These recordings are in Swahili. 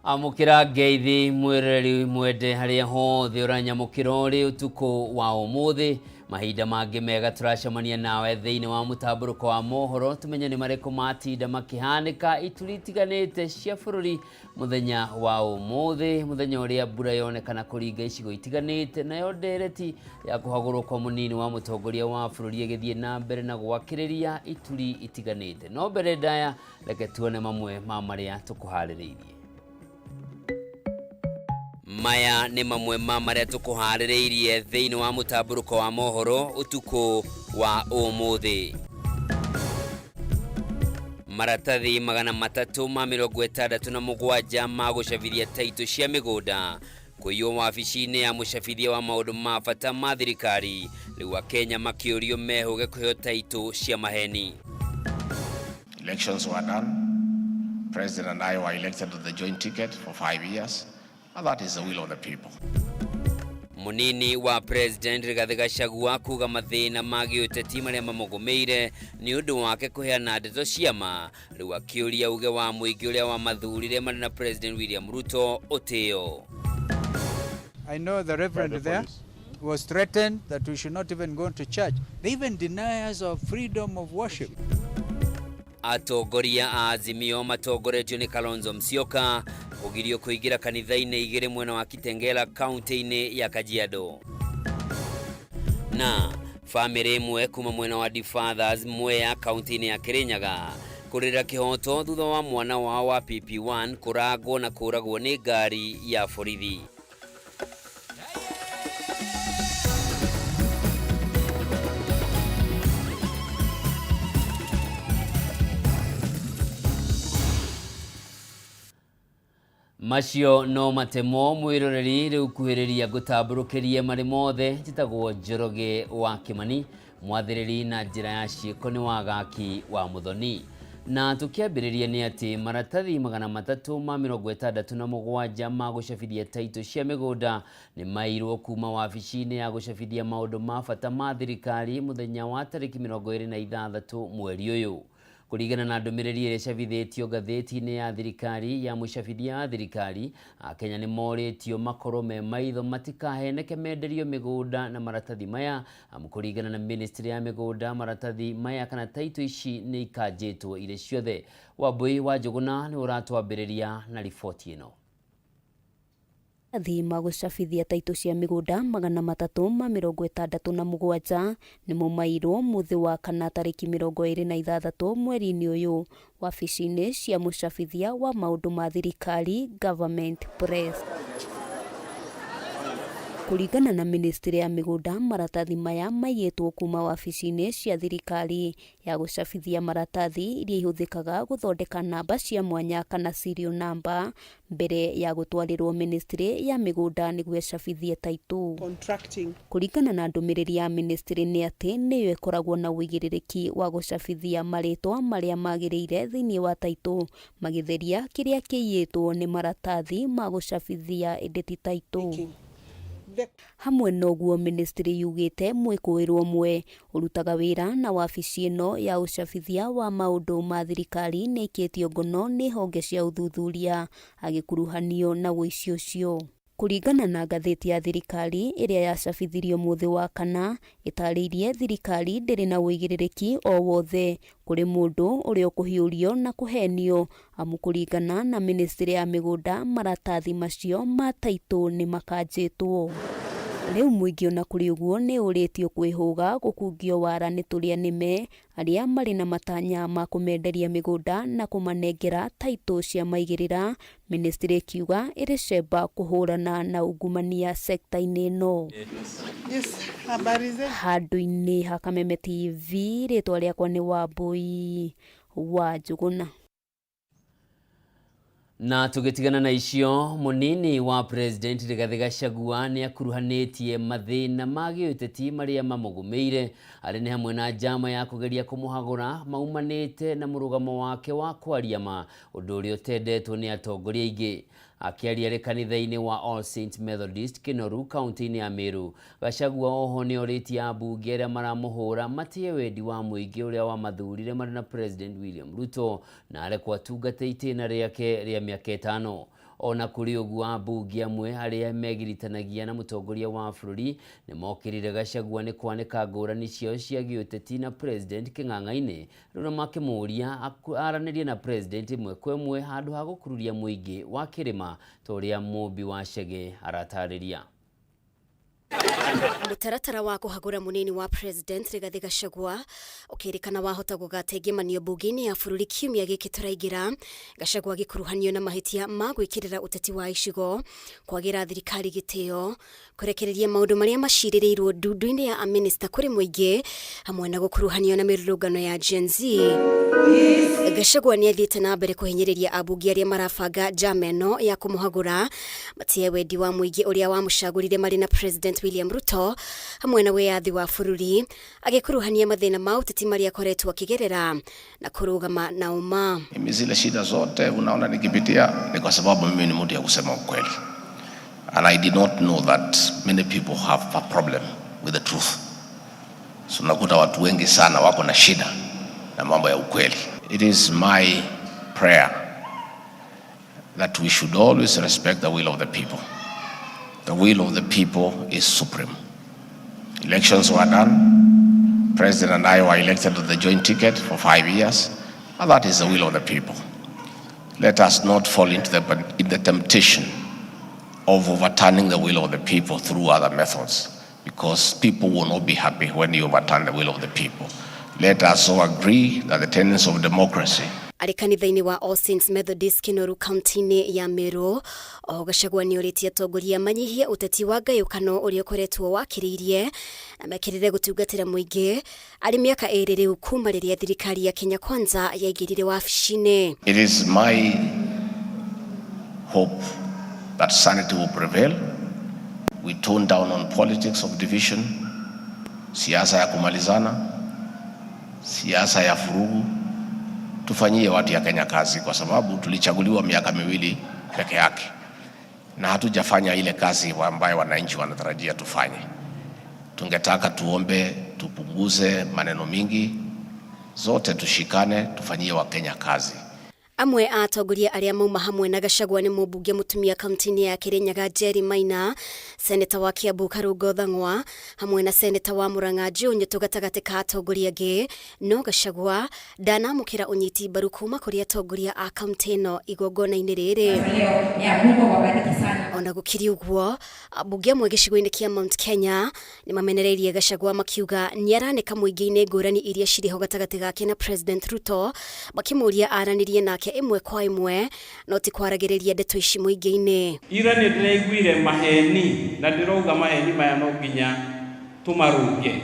Amukira ngeithi mwireri mwende haria hothe uranyamukira uri utuko wa umuthi mahinda mangi mega turacemania nawe thiini wa mutamburuko wa mohoro tumenye ni mareko matinda makihanika itulitiganite cia bururi muthenya wa umuthi muthenya uria mbura yonekana kuringa icigo itiganite nayo ndereti ya kuhagurwo kwa munini wa mutongoria wa bururi igithie na mbere na gwakiriria ituri itiganite no mbere ndaya reke tuone mamwe ma maria tukuhaririirie. Maya ni mamwe ma maria tukuhaririirie thiini wa mutamburuko wa mohoro utuko wa umuthi. Maratathi 367 ma gucabithia taito cia migunda kuiyo wabici-ini ya mucabithia wa maundu ma bata ma thirikari riu Kenya makiurio mehuge kuheo taito cia maheni. Elections were done. President and I were elected to the joint ticket for 5 years. And that is the will of the people. Munini wa President Rigathi Gachagua kuga mathina magi uteti maria mamugumeire ni undu wake kuheana ndeto ciama riu akiuria uge wa muingi uria wa mathurire mari na President William Ruto utio. I know the reverend there was threatened that we should not even go to church. They even deny us our freedom of worship. Atongoria a Azimio matongoretio ni Kalonzo Musyoka kugirio kuingira kanitha-ini igire mwena wa Kitengela county-ini ya Kajiado. Na family imwe kuma mwena wa Fathers Mwea county-ini ya Kirinyaga kurira kihoto thutha wa mwana wao wa PP1 kuragwo na kuragwo ni ngari ya borithi. Macio no matemo mwiroreri riu kuhiriria gutamburukirie mari mothe jitagwo Njoroge wa Kimani mwathiriri na njira ya ciiko ni wagaki wa Muthoni na tukiambiriria ni ati maratathi 367 ma gucabithia taito cia migunda ni mairwo kuma wabici-ini ya gucabithia maundu ma bata ma thirikari muthenya wa tariki 26 mweri uyu. Kuringana na ndumiriri iria cabithitio ngatheti-ini ya thirikari ya mucabithia wa thirikari Kenya ni moritio makoro me maitho matikaheneke menderio migunda na maratathi maya kuringana na ministry ya migunda maratathi maya kana taito ici ni ikanjitwo ire ciothe. Wambui wa Njuguna ni uratwambiriria na riboti ino. Thima gucabithia taito cia migunda 367 nimo mairwo muthi wa kana tariki 26 mweri-ini uyu wabici-ini cia mucabithia wa maundu ma thirikari Government Press. Kuringana na ministry ya migunda maratathi maya maiyetwo kuma wabici-ini cia thirikari ya gucabithia maratathi iria ihuthikaga guthondeka namba cia mwanya kana serial number mbere ya gutwarirwo ministry ya migunda niguo icabithie taito. Kuringana na ndumiriri ya ministry ni ati niyo ikoragwo na uigiririki wa gucabithia maritwa maria magiriire thiini wa taito magitheria kiria kiiyetwo ni maratathi ma gucabithia editi taito. Hamwe noguo ministry yugite mwikuirwo mwe urutaga wira na wabici ino ya ucabithia wa maundu ma thirikari ni ikitio ngono ni honge cia uthuthuria agikuruhanio na wici ucio. Kuringana na ngatheti ya thirikari iria yacabithirio muthi wa kana itariirie thirikari ndiri na uigiririki o wothe kuri mundu uria kuhiurio na kuhenio kuringana na ministry ya migunda maratathi macio ma taito ni makanjitwo. Riu muingi ona kuri uguo ni uritio kwihuga gukungio wara ni turia nime aria mari na matanya ma kumenderia migunda na kumanengera taito cia maigirira ministry kiuga iricemba kuhurana na ungumania sekta-ini ino. Handu-ini ha Kameme TV ritwa riakwa ni Wambui wa Njuguna. Na tugitigana na icio munini wa President Rigathi Gachagua ni akuruhanetie mathina magi uteti maria mamugumeire ari ni hamwe na njama ya kugeria kumuhagura maumanite na murugamo wake wa kwariama undu uria utendetwo ni atongoria aingi. Akiaria ri kanitha-ini wa All Saints Methodist Kinoru county-ini ya Meru Gachagua oho ni oritie ambunge aria maramuhura matie wendi wa muingi uria wa mathurire mari na President William Ruto na arekwo atungate itena riake ria miaka 5. Ona kuri uguo ambunge amwe aria megiritanagia na mutongoria wa bururi ni mokirire Gachagua ni kwanika ngurani ciao cia giuteti na president king'ang'a-ini runa makimuria aranirie na president imwe kwa imwe handu ha gukururia muingi wa kirima toria Mumbi wa Chege aratariria. Mutaratara wa kuhagura munini wa president Rigathi Gachagua ukirikana wahota gugategemanio mbunge-ini ya bururi kiumia giki turaigira, Gachagua gikuruhanio na mahitia ma gwikirira uteti wa icigo, kwagira thirikari gitio, kurekereria maundu maria maciririrwo ndundu-ini ya minister kuri muingi, hamwe na gukuruhanio na mirurungano ya Gen Z. Gachagua ni athiete na mbere kuhinyiriria ambunge aria marabanga jameno ya kumuhagura matie wendi wa muingi uria wamucagurire mari na president William Ruto hamwe na wiyathi wa bururi, agikuruhania mathina ma uteti maria akoretwo akigerera na kurugama na uma. Mimi zile shida zote unaona nikipitia ni kwa sababu mimi ni mtu ya kusema ukweli. And I did not know that many people have a problem with the truth. So nakuta watu wengi sana wako na shida na mambo ya ukweli. It is my prayer that we should always respect the will of the people. The will of the people is supreme. Elections were done. President and I were elected to the joint ticket for 5 years. And that is the will of the people. Let us not fall into the temptation of overturning the will of the people through other methods, because people will not be happy when you overturn the will of the people. Let us all agree that the tenets of democracy. Ari kanitha-ini wa All Saints Methodist Kinoru kaunti-ini ya Meru, Gachagua ni uritie atongoria manyihie uteti wa ngayukano uria ukoretwo wakiriirie na mekirire gutungatira muingi ari miaka iri riu kuma riria thirikari ya Kenya Kwanza yaingirire wabici-ini. It is my hope that sanity will prevail. We tone down on politics of division, siasa ya kumalizana, siasa ya furugu. Tufanyie watu ya Kenya kazi, kwa sababu tulichaguliwa miaka miwili peke yake na hatujafanya ile kazi ambayo wananchi wanatarajia tufanye. Tungetaka tuombe tupunguze maneno mingi, zote tushikane, tufanyie wa Kenya kazi. Amwe atongoria aria mauma hamwe na Gachagua ni mubunge mutumia kaunti-ini ya Kirinyaga Jerry Maina, seneta wa Kiambu Karungo Thang'wa, hamwe na seneta wa Murang'a Njunyu gatagati ka atongoria angi, no Gachagua ndanamukira unyiti mbaru kuma kuri atongoria a kaunti ino igongona-ini riri. Ona gukiri uguo, ambunge amwe gicigo-ini kia Mount Kenya ni mamenereirie Gachagua makiuga ni aranika muingi-ini ngurani iria ciriho gatagati gake na president Ruto, bakimuria aranirie na imwe kwa imwe no ti kwaragiriria ndeto ici muingi-ini. Ira ni ndiraiguire maheni na ndirauga maheni maya no nginya tumarunge.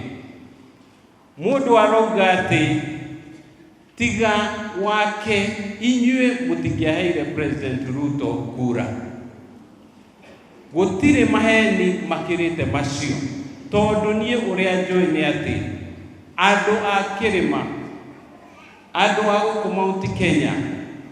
Mundu arauga ati tiga wake inyue mutingiaheire president Ruto kura. Gutire maheni makirite macio tondu nie uria njui ni ati andu a kirima, andu a guku Mount Kenya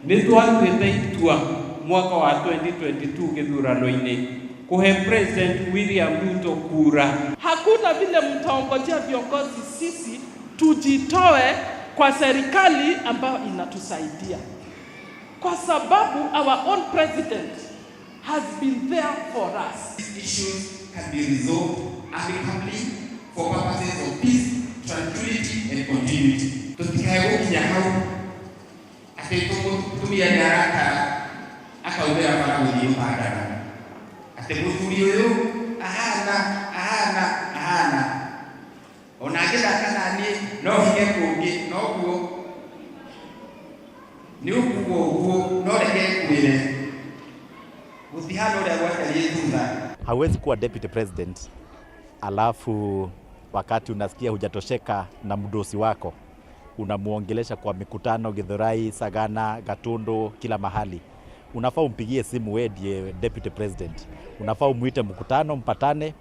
nitwatuite itua mwaka wa 2022 githurano-ini kuhe president William Ruto kura. Hakuna vile mtaongojea viongozi sisi tujitoe kwa serikali ambayo inatusaidia, kwa sababu our own president has been there for us. These issues can be resolved amicably for purposes of peace, tranquility and continuity. Tutikae gukinya hau ati tumia daraka akaubera para guthii pandana ati muthuri uyu ahana ona ngithaka nani no hige kungi no guo ni ukuguo no reke kwire guthihana uria gwatarie thutha. Hawezi kuwa deputy president alafu wakati unasikia hujatosheka na mdosi wako unamuongelesha kwa mikutano Githurai, Sagana, Gatundu, kila mahali. Unafaa umpigie simu, wewe ndiye deputy president. Unafaa umuite mkutano, mpatane,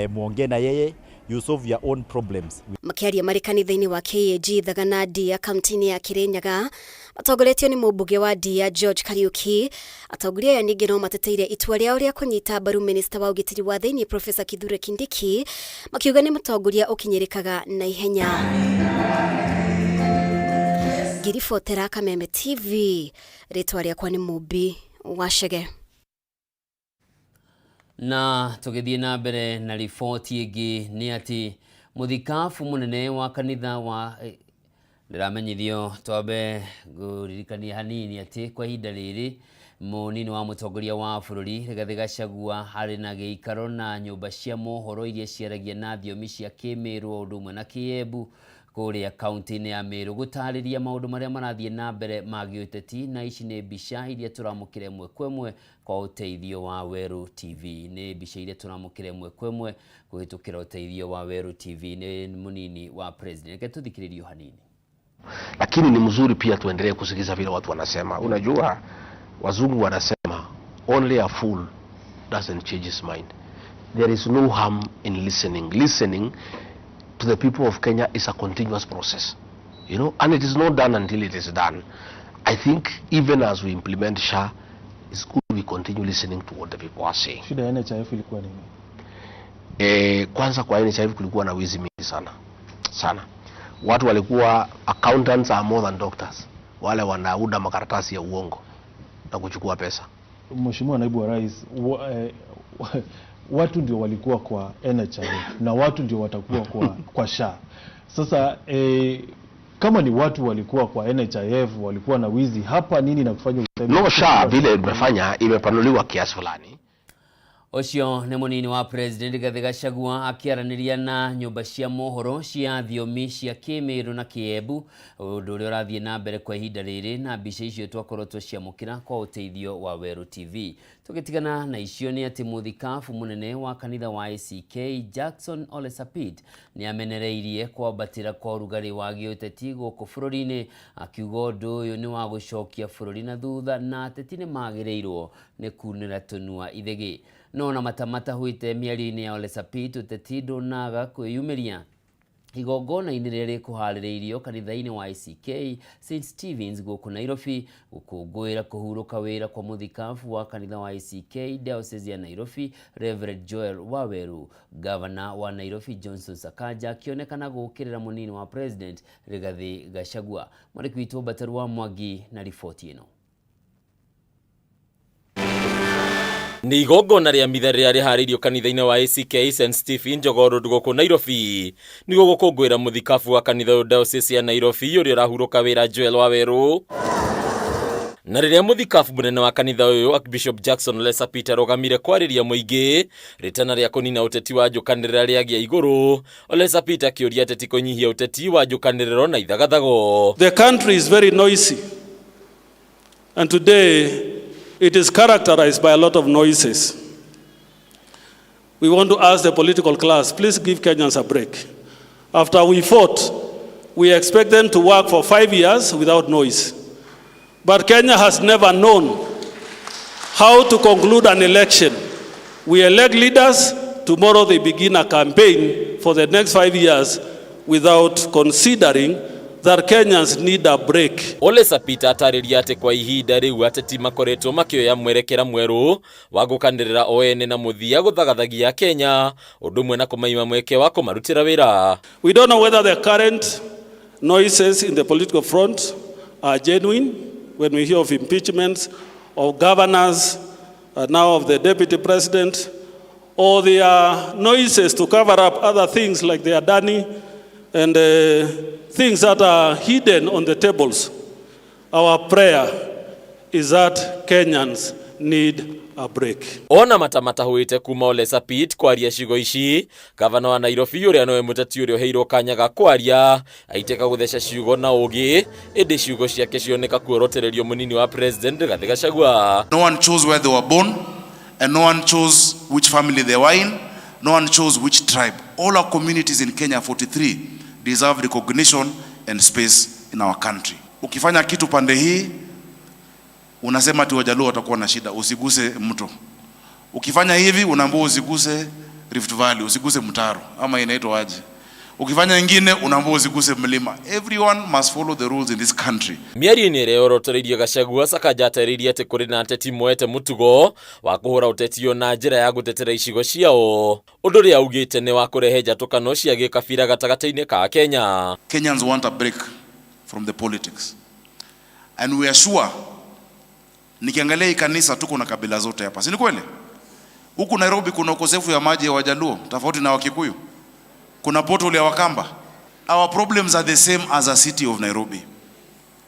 muongee na yeye, you solve your own problems. Makiaria mari kanitha-ini wa KAG Thagana Ndia kaunti-ini ya Kirinyaga, atongoretio ni mubunge wa Ndia George Kariuki, atongoria ya ningi no mateteire itua riao ria kunyita mbaru minister wa ugitiri wa thiini Professor Kithure Kindiki, makiuga ni mutongoria ukinyirikaga na ihenya. Giribotera Kameme TV, ritwa riakwa ni Mumbi wa Chege. Na tugithie na mbere na riboti ingi ni ati muthikabu munene wa kanitha wa ndiramenyithio tobe guririkania hanini ati kwa ihinda riri munini wa mutongoria wa bururi Rigathi Gachagua hari na giikaro na nyumba cia mohoro iria ciaragia na thiomi cia Kimiru udumwe na Kiembu kuria kaunti-ini ya Meru gutariria maundu maria marathie na mbere magiuteti, na ici ni mbica iria turamukire mwe kwemwe kwa uteithio wa Weru TV. Ni mbica iria turamukire mwe kwemwe kuhitukira uteithio wa Weru TV ni munini wa president. Ke tuthikiririo hanini. Lakini ni mzuri pia tuendelee kusikiza vile watu wanasema. Unajua wazungu wanasema only a fool doesn't change his mind. There is no harm in listening. Listening to the people of Kenya is a continuous process, you know, and it is not done until it is done. I think even as we implement SHA, it's good we continue listening to what the people are saying. Shida ya NHIF ilikuwa nini? Kwanza kwa NHIF kulikuwa na wizi mingi sana. Watu walikuwa accountants are more than doctors. Wale wanauda makaratasi ya uongo na kuchukua pesa. Mheshimiwa Naibu wa Rais, watu ndio walikuwa kwa NHIF na watu ndio watakuwa kwa SHA. Sasa kama ni watu walikuwa kwa NHIF walikuwa na wizi, hapa nini na kufanya usemi? No, SHA vile imefanya imepanuliwa kiasi fulani. Ocio ni munini wa president Rigathi Gachagua akiaraniria na nyumba cia mohoro cia thiomi cia Kimiru na Kiembu undu uria urathie na mbere kwa ihinda riri, na mbica icio twakorwo tuciamukira kwa uteithio wa Weru TV. Tugitigana na icio ni ati muthikabu munene wa kanitha wa ACK Jackson Ole Sapit ni amenereirie kwambatira kwa urugari wa giuteti guku bururi-ini, akiuga undu uyu ni wa gucokia bururi na thutha na ateti ni magireirwo ni kunira tunua ithegi. No na matamata huite miari-ini ya Ole Sapit uteti ndunaga kwiyumiria igongona-ini riria rikuharireirio kanitha-ini wa ACK St Stephen's guku Nairobi gukungwira kuhuruka wira kwa muthikabu wa kanitha wa ACK Diocese ya Nairobi Reverend Joel Waweru. Governor wa Nairobi Johnson Sakaja akionekana gukirira munini wa president Rigathi Gachagua. Marikuitwo Bataru wa Mwangi na riboti ino. Ni igongona ria mitha ria rihariirio kanitha-ini wa ACK St Stephen Jogoo Road guku Nairobi nigo gukungwira muthikabu wa kanitha wa Diocese ya Nairobi uria urahuruka wira Joel Waweru. Na riria muthikabu munene wa kanitha uyu Archbishop Jackson Ole Sapit arogamire kwariria muingi ritana ria kunina uteti wa njukanirira riagia iguru, Ole Sapit akiuria ateti kunyihia uteti wa njukaniriro na ithagathago. The country is very noisy, and today it is characterized by a lot of noises. We want to ask the political class, please give Kenyans a break. After we fought, we expect them to work for 5 years without noise. But Kenya has never known how to conclude an election. We elect leaders, tomorrow they begin a campaign for the next 5 years without considering that Kenyans need a break. Ole Sapit atariria ati kwa ihinda riu ateti makoretwo makioya mwerekera mweru wa gukanirira oene na muthia guthagathagia Kenya undumwe na kumaima mweke wa kumarutira wira. We don't know whether the current noises in the political front are genuine when we hear of impeachments of governors, now of the deputy president, or they are noises to cover up other things like the Adani and things that are hidden on the tables. Our prayer is that Kenyans need a break. Ona matamata huite kuma Ole Sapit kwaria ciugo ici, gavana wa Nairobi uria nowe muteti uria heirwo kanya ga kwaria aiteka gutheca ciugo na ugi indi ciugo ciake cioneka kuorotererio munini wa president Rigathi Gachagua. No one chose where they were born, and no one chose which family they were in, no one chose which tribe. All our communities in Kenya 43 deserve recognition and space in our country. Ukifanya kitu pande hii unasema ati Wajaluo watakuwa na shida, usiguse mto. Ukifanya hivi unaambiwa usiguse Rift Valley, usiguse Mtaro ama inaitwa aje. Ukifanya nyingine unaambiwa usiguse mlima. Everyone must follow the rules in this country. Miari-ini ria orotoreirio Gachagua Sakaja ataririe ati kuri na ateti moete mutugo wa kuhura utetio na njira ya gutetera icigo ciao, undu ria augite ni wa kurehe njatukano cia gikabira gatagata-ini ka Kenya. Kenyans want a break from the politics, and we are sure, nikiangalia hii kanisa tuko na kabila zote hapa, si ni kweli? Huku Nairobi kuna ukosefu ya maji ya Wajaluo tofauti na Wakikuyu. Kuna portal ya Wakamba. Our problems are the same as a city of Nairobi.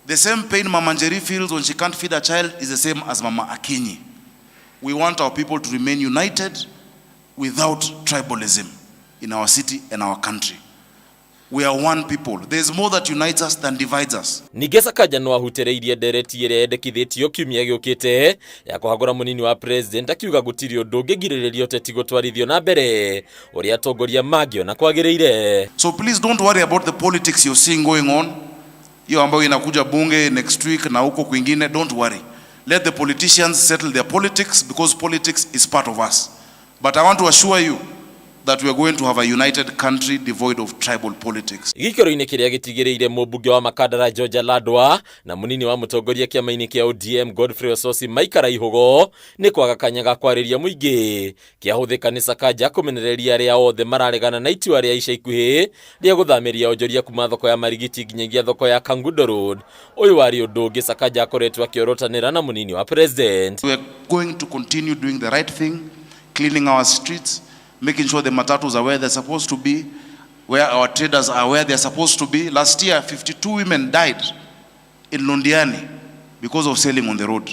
The same pain Mama Njeri feels when she can't feed a child is the same as Mama Akinyi. We want our people to remain united without tribalism in our city and our country. We are one people. There is more that unites us than divides us. Ningesa kaja no ahutereirie ndereti ire yendekithitio kiumia giukite ya kuhagura munini wa president akiuga gutiri undu ngigiririo teti gutwarithio na mbere uria atongoria magio na kwagiriire. So please don't worry about the politics you're seeing going on. Hiyo ambayo inakuja bunge next week na huko kwingine, don't worry. Let the politicians settle their politics because politics is part of us. But I want to assure you that we are going to have a united country devoid of tribal politics. Gikoro-ini kiria gitigireire mubunge wa Makadara George Ladwa na munini wa mutongoria kiama-ini kia ODM Godfrey Ososi maikara ihugo ni kwaga kanyaga kwariria muingi kiahuthika ni Sakaja kumenereria aria othe mararegana na itua ria ica ikuhi ria guthamiria onjoria kuma thoko ya Marigiti nginyagia thoko ya Kangundo Road. Uyu wari undu ungi Sakaja akoretwo akiorotanira na munini wa president. We are going to continue doing the right thing, cleaning our streets, making sure the matatus are where they're supposed to be, where our traders are where they're supposed to be. Last year, 52 women died in Londiani because of selling on the road.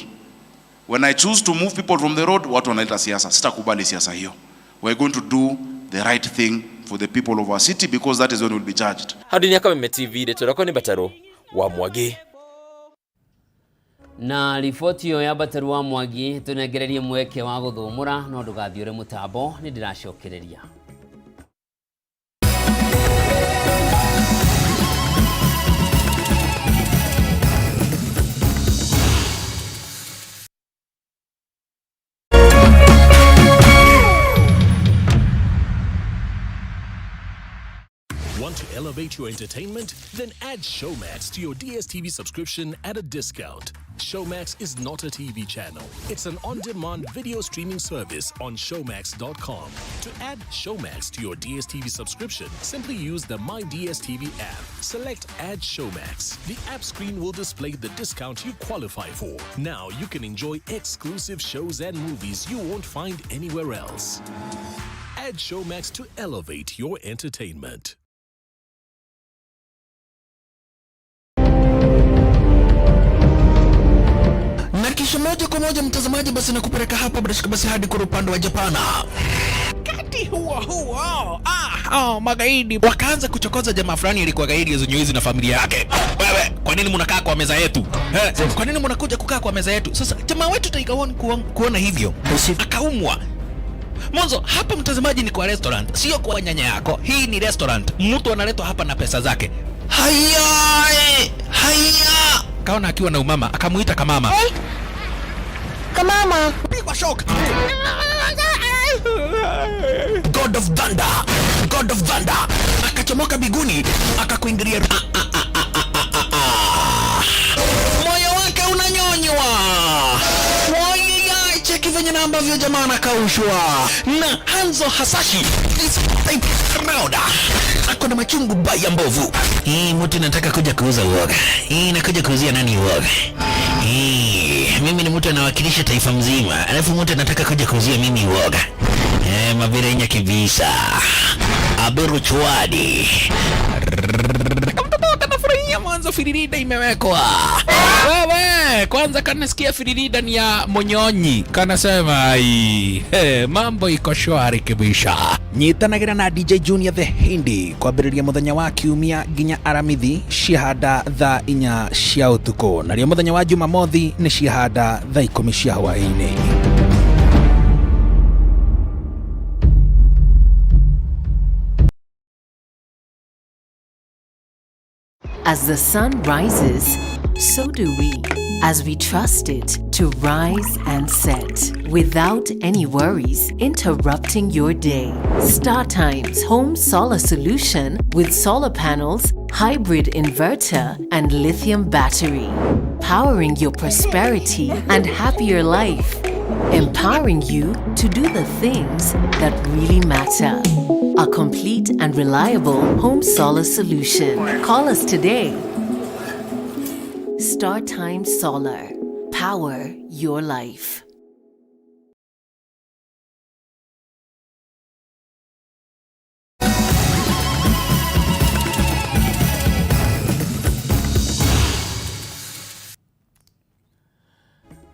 When I choose to move people from the road, watu wanaita siasa. Sitakubali siasa hiyo. We're going to do the right thing for the people of our city because that is when we'll be judged. Hadi Kameme TV ndetorako ni Bataro wa Mwagi. Na riboti yo ya Bataro wa Mwagi tunegererie mweke wa guthumura no ndugathiore mutambo ni ndiracokereria. Want to elevate your entertainment? Then add Showmax to your DSTV subscription at a discount. Showmax is not a TV channel. It's an on-demand video streaming service on Showmax.com. To add Showmax to your DSTV subscription, simply use the My DSTV app. Select Add Showmax. The app screen will display the discount you qualify for. Now you can enjoy exclusive shows and movies you won't find anywhere else. Add Showmax to elevate your entertainment. Na kisha moja kwa moja mtazamaji, basi nakupeleka hapa basi hadi kwa upande wa Japana. Kati huo magaidi wakaanza kuchokoza jamaa fulani alikuwa gaidi Zunyoizi na familia yake. Wewe, kwa nini mnakaa kwa meza yetu? Kwa nini mnakuja kukaa kwa meza yetu? Sasa jamaa wetu Taikaon kuona hivyo akaumwa. Mwanzo hapa mtazamaji ni kwa restaurant, sio kwa nyanya yako. Hii ni restaurant. Mtu analetwa hapa na pesa zake. Haya! Kaona akiwa na umama, akamuita kamama. Kamama, pigwa shock. God of Thunder. Akachomoka biguni, akakuingilia. Moyo wake unanyonywa. Cheki venye na ambavyo jamaa anakaushwa. Na Hanzo Hasashi ako na machungu baya mbovu. Mtu nataka kuja kuuza uoga. Nakuja kuuzia nani uoga? Mimi ni mtu anawakilisha taifa mzima. Alafu mtu anataka kuja kuuzia mimi uoga. Mabirenya kibisa. Aberu chwadi. Mwanzo firirida imewekwa. Wewe, kwanza kanasikia firirida ni ya Monyonyi. Kanasema mambo iko shwari kibisha. Nyitanagira na DJ Junior the Hindi kwa biriria muthenya wa kiumia ginya aramithi ciahanda thaa 4 cia utuko. Na rio muthenya wa Jumamothi ni ciahanda thaa 10 cia hwaini. As the sun rises, so do we, as we trust it to rise and set without any worries interrupting your day. StarTimes Home Solar Solution with solar panels, hybrid inverter, and lithium battery. Powering your prosperity and happier life. Empowering you to do the things that really matter. A complete and reliable home solar solution. Call us today. StarTimes Solar. Power your life.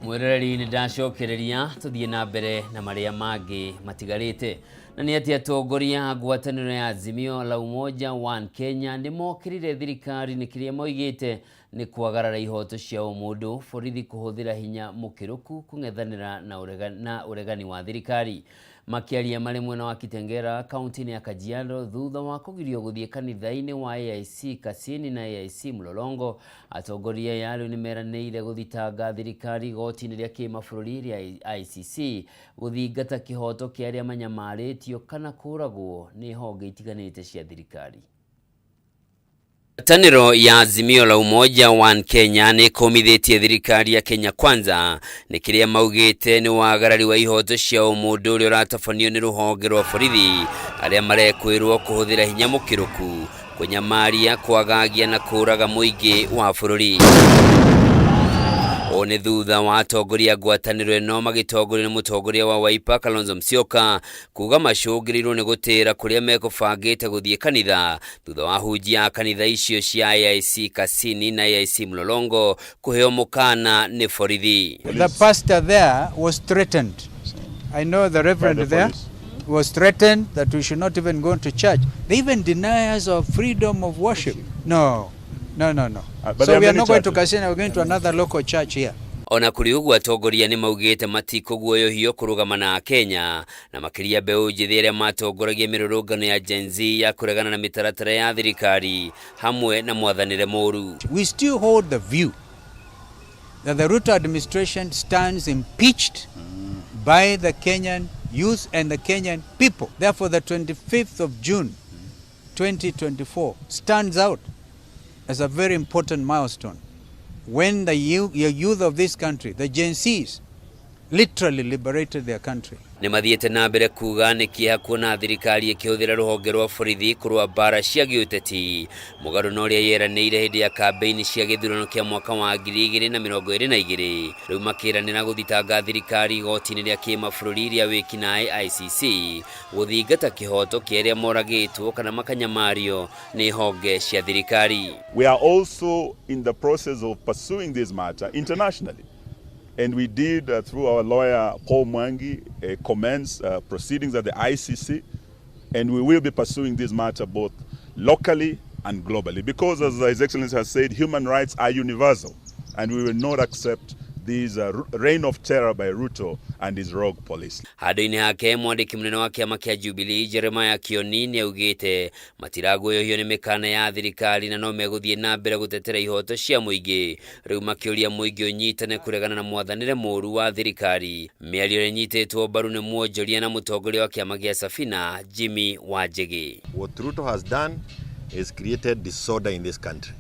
Mwirereri ni ndacokereria tuthie na mbere na maria mangi matigarite na ni ati atongoria ngwataniro ya Azimio la Umoja One Kenya ni mokirire thirikari ni kiria moigite ni kwagarara ihoto cia umundu borithi kuhuthira hinya mukiruku kung'ethanira na uregani wa thirikari. Makiaria mari mwena wa Kitengera kaunti ya Kajiado thutha wa kugirio guthie kanitha-ini wa AIC Kasini na AIC Mlolongo, atongoria yaro ni meranĩire guthitanga thirikari goti-inĩ ria kimabũrũri ria ICC guthingata kihoto kia aria manyamarĩtio kana kũragwo ni honge itiganĩte cia thirikari. Ngwatanĩro ya Azimio la Umoja One Kenya ni komithitie thirikari ya Kenya Kwanza ni kiria maugite ni wagarari wa ihoto cia umundu uria uratabanio ni ruhonge rwa borithi aria marekwirwo kuhuthira hinya mukiruku kunyamaria kwagagia na kuraga muingi wa bũrũri. One thutha wa atongoria ngwatanĩro ĩno magitongorio ni mutongoria wa Wiper Kalonzo Musyoka kuga macũngĩrĩirwo ni gutĩra kuria mekũbangĩte guthie kanitha thutha wa hunjia kanitha icio cia AIC Kasini na AIC Mlolongo kuheo mukana ni borithi. The pastor there was threatened. I know the reverend there was threatened that we should not even go to church. They even deny us of freedom of worship. No. So we are not going to Kasini, we are going to another local church here. Ona kuri ugu atongoria ni maugite matikuguoyohio kurugama na Kenya na makiria mbeũ njĩthĩ arĩa matongoragia mĩrũrũngano ya Gen Z ya kuregana na mĩtaratara ya thirikari hamwe na mwathanĩre mũru. We still hold the view that the Ruto administration stands impeached by the Kenyan youth and the Kenyan people. Therefore, the 25th of June 2024 stands out as a very important milestone when the youth of this country, the Gen Zs, literally liberated their country. Ni mathiete na mbere kuga ni kĩeha kuona thirikari ĩkĩhũthĩra rũhonge rwa borithi kũrũa mbara cia gĩũteti mũgarũ na ũrĩa yeranĩire hĩndĩ ya kambeini cia gĩthurano kĩa mwaka wa 2022. Rĩu makĩranĩra gũthitanga thirikari igoti-inĩ rĩa kĩmabũrũri rĩa wĩkinaĩ ICC gũthingata kĩhoto kĩa arĩa moragĩtwo kana makanyamario nĩ honge cia thirikari. We are also in the process of pursuing this matter internationally. And we did, through our lawyer Paul Mwangi, commence proceedings at the ICC, and we will be pursuing this matter both locally and globally. Because, as His Excellency has said, human rights are universal, and we will not accept this reign of terror by Ruto and his rogue police. Handũ-inĩ hake mwandĩki mũnene wa kĩama kĩa Jubilee Jeremiah Kioni nĩ augĩte matiraguoyohio nĩ mĩkana ya thirikari na no megũthiĩ na mbere gũtetera ihoto cia mũingĩ. Rĩu makĩũria mũingĩ ũnyitane kuregana na mwathanĩre mũru wa thirikari. Mĩario ĩrĩa ĩnyitĩtwo mbaru nĩ mwonjoria na mũtongoria wa kĩama gĩa Safina Jimmy Wanjigi. What Ruto has done is created disorder in this country.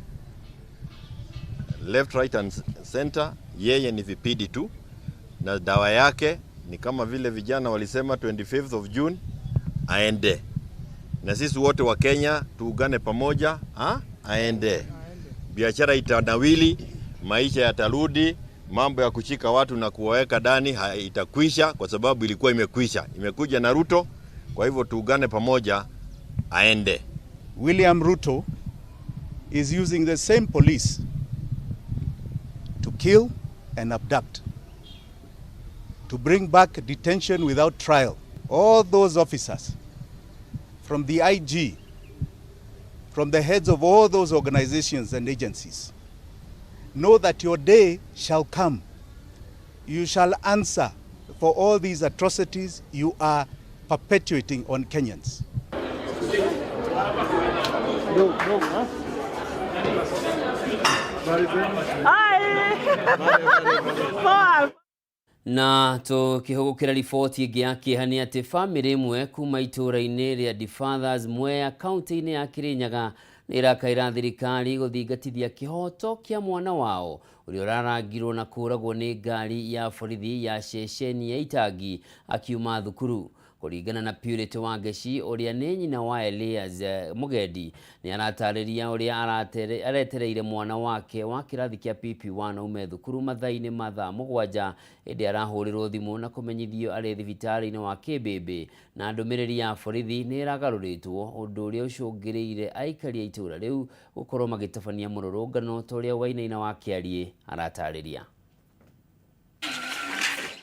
Left, right and center, yeye ni vipidi tu na dawa yake ni kama vile vijana walisema 25th of June aende. Na sisi wote wa Kenya tuungane pamoja, aende. Biashara itanawili, maisha yatarudi, mambo ya kushika watu na kuwaweka ndani itakwisha kwa sababu ilikuwa imekwisha. Imekuja na Ruto, kwa hivyo tuungane pamoja aende. William Ruto is using the same police to kill and abduct, to bring back detention without trial. All those officers, from the IG, from the heads of all those organizations and agencies, know that your day shall come. You shall answer for all these atrocities you are perpetuating on Kenyans. Na tukihugukira riboti ingi ya kĩeha nĩ atĩ famĩlĩ imwe kuma itũra-inĩ rĩa Difathers Mwea kaunti-inĩ ya Kirinyaga nĩ irakaĩra thirikari gũthingatithia kĩhoto kĩa mwana wao ũrĩa ũrarangirwo na kũragwo nĩ ngari ya borithi ya ceceni ya Itangi akiuma thukuru. Kũringana na Purity Wangeci ũrĩa nĩ nyina wa Elias Mugendi nĩ aratarĩria ũrĩa aretereire mwana wake wa kĩrathi kĩa PP1 ume thukuru mathaa-inĩ ma thaa 7 hĩndĩ arahũrĩrwo thimũ na kũmenyithio arĩ thibitarĩ-inĩ wa Kĩbĩbĩ na ndũmĩrĩri ya borithi nĩ ĩragarũrĩtwo ũndũ ũrĩa ũcũngĩrĩire aikari a itũra rĩu gũkorwo magĩtabania mũrũrũngano ta ũrĩa Wainaina wa Kĩariĩ aratarĩria.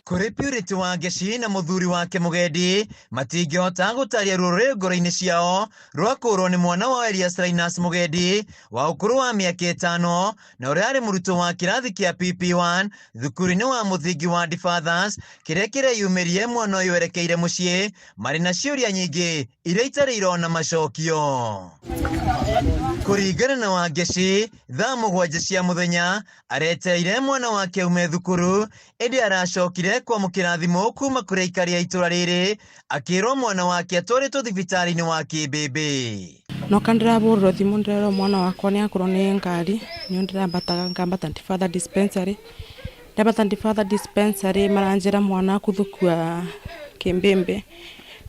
Kuri Purity Wangeci na muthuri wake Mugendi matingihota gutaria rũrĩrĩ ngoro-inĩ ciao rwa kũrwo nĩ mwana wa Elias Linus Mugendi wa ũkũrũ wa mĩaka 5 na ũrĩa arĩ mũrutwo wa kĩrathi kĩa PP1 thukuru-inĩ wa mũthingi wa Fathers kĩrĩa kĩreyumĩrie mwana ũyũ erekeire mũciĩ marĩ na ciũria nyingĩ iria itarĩ irona macokio. Kũringana na Wangeci, thaa 7 cia mũthenya areteire mwana wake ume thukuru ĩndĩ aracokire kwamũkĩra thimũ kuma kũrĩ aikari a itũra rĩrĩ akĩrwo mwana wake atwarĩtwo thibitarĩ-inĩ wa Kĩmbĩmbĩ. No kandĩrabũrĩrwo thimũ ndĩrerwo mwana wakwa nĩ akorwo nĩ ngari nĩ ndĩrambataga ngambata Father dispensary ndabata Father dispensary maranjĩra mwana kuthukua Kĩmbĩmbĩ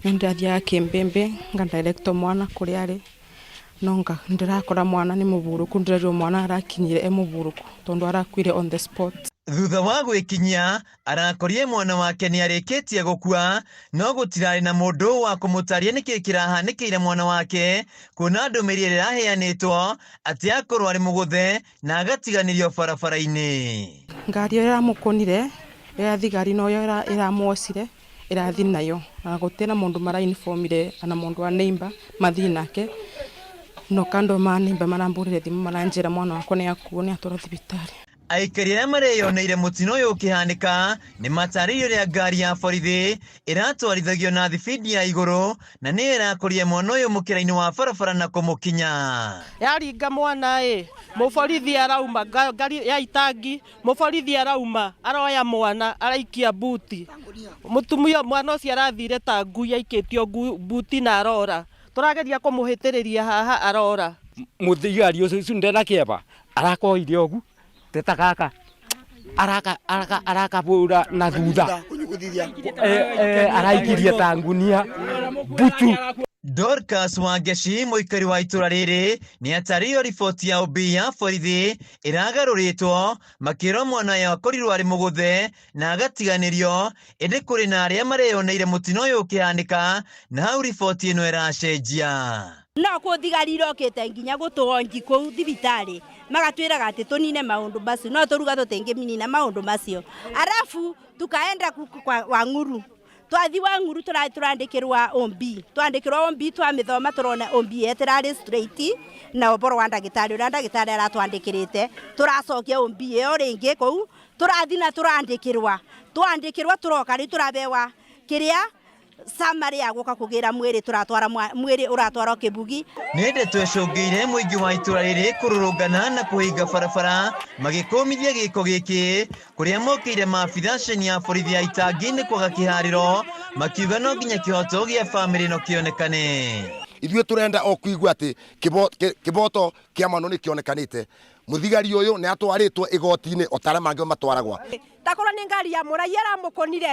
nĩ ndĩrathiaga Kĩmbĩmbĩ ngadirecto mwana kũrĩa arĩ nonga ndirakora mwana nĩ mũburũku ndĩrerwo mwana arakinyire mũburũku tondũ arakuire on the spot. Thutha wa gwĩkinyia arakorire mwana wake nĩ arĩkĩtie gũkua no gũtirarĩ na mũndũ wa kũmũtaria nĩkĩ kĩrahanĩkĩire mwana wake kuona ndũmĩrĩri ĩraheanĩtwo atĩ akorwo arĩ mũgũthe na agatiganĩrio barabara-inĩ. Ngari ĩyo ĩramũkonire ya thigari no yo ĩramwocire ĩrathi nayo na gũtĩna mũndũ marainformire ana mũndũ wa neighbor mathi nake no kando ma neighbor marambũrĩre thimũ maranjĩra mwana wakwa nĩ akuo nĩ atwarwo thibitarĩ. Aikari arĩa mareyoneire mũtino ũyũ ũkĩhanĩka nĩ matarĩirio ũrĩa ngari ya borithi ĩratwarithagio na thibindi ya igũrũ na nĩ ĩrakorire mwana ũyũ mũkĩra-inĩ wa barabara na kũmũkinya. Yaringa mwana mũborithi arauma ngari ya itangi mũborithi arauma aroya mwana araikia buti mũtumia mwana ũcio arathire ta ngui aikĩtio buti na arora tũrageria kũmũhĩtĩrĩria haha arora. Mũthigari ũcio ndena kĩeba arakoire ũgu teta kaka araka bura na thutha araikirie tangunia butu. Dorcas Wangeci mũikari wa itũra rĩrĩ nĩ atarĩirio riboti ya OB ya borithi ĩragarũrĩtwo makĩrwo mwana ya akorirwo arĩ mũgũthe na agatiganĩrio ĩndĩ kũrĩ na arĩa mareyoneire mũtino ũyũ ũkĩhanĩka na hau riboti ĩno ĩracenjia. No kũthigari irokĩte nginya gũtũonji kũu thibitarĩ magatwĩraga atĩ tũnine maũndũ macio no tũruga tũtingĩminina maũndũ macio arafu tukaenda kwa Wang'uru twathi Wang'uru tũrandĩkĩrwa OB twandĩkĩrwo OB twamĩthoma tũrona OB eterarĩ straight na ũboro wa ndagĩtarĩ ũrĩa ndagĩtarĩ aratwandĩkĩrĩte tũracokia OB ĩyo rĩngĩ kũu tũrathi na twandĩkĩrwa tũroka rĩu tũrabewa kĩrĩa samari ya gũka kũgĩra mwĩrĩ ũratwarwo Kĩbugi. Nĩ ndeto ĩcũngĩire mũingĩ wa itũra rĩrĩ kũrũrũngana na kũhinga barabara magĩkũmithia gĩko gĩkĩ kũrĩa mokĩire maabitha ceni ya borithi ya itangi nĩ kwaga kĩharĩro makiuga no nginya kĩhoto gĩa bamĩrĩ no kĩonekane. Ithuĩ tũrenda o kuigua atĩ kĩboto kĩa mwana nĩ kĩonekanĩte. Mũthigari ũyũ nĩ atwarĩtwo igoti-inĩ o tarĩa mangĩ matwaragwa. Takorwo nĩ ngari ya mũraia aramũkonire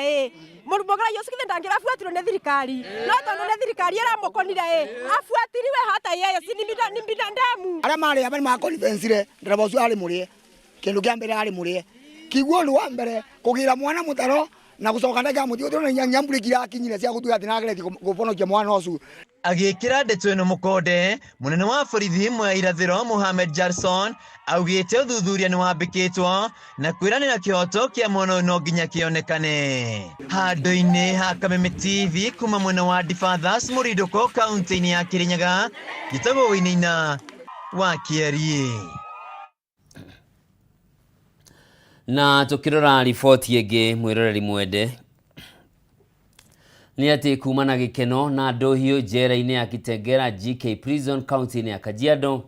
mũraia ũcio githĩ ndangĩrabuatirwo nĩ thirikari no tondũ nĩ thirikari aramũkonire abuatiriwe hata yeye si ni binadamu. Arĩa marĩ abari makonifensire ndereba ũcio arĩ mũrĩe kĩndũ kĩa mbere arĩ mũrĩe kiguo ũndũ wa mbere kũgira mwana mũtaro na gũcoka ndega mũthio ũthiũ nyambũrĩkira akinyire cia gũtuga atĩ nagerethi gũbonokia mwana ũcio. Agĩkĩra ndeto ĩno mũkonde mũnene wa borithi imwe ya irathĩro Mohamed Jarson augĩte ũthuthuria nĩ wambĩkĩtwo na kwĩranĩra kĩhoto kĩa mwana ũyũ no nginya kĩonekane. Handũ-inĩ ha Kameme TV kuma mwena wa Fathers Mũrindũko kaunti-inĩ ya Kĩrĩnyaga gĩtagwo Wĩinaina wa Kĩarie. Na tukirora riboti ĩngĩ mwĩroreri mwende nĩ atĩ kuma na gĩkeno na ndohio njera-inĩ ya Kitengela GK Prison kaunti-inĩ ya Kajiado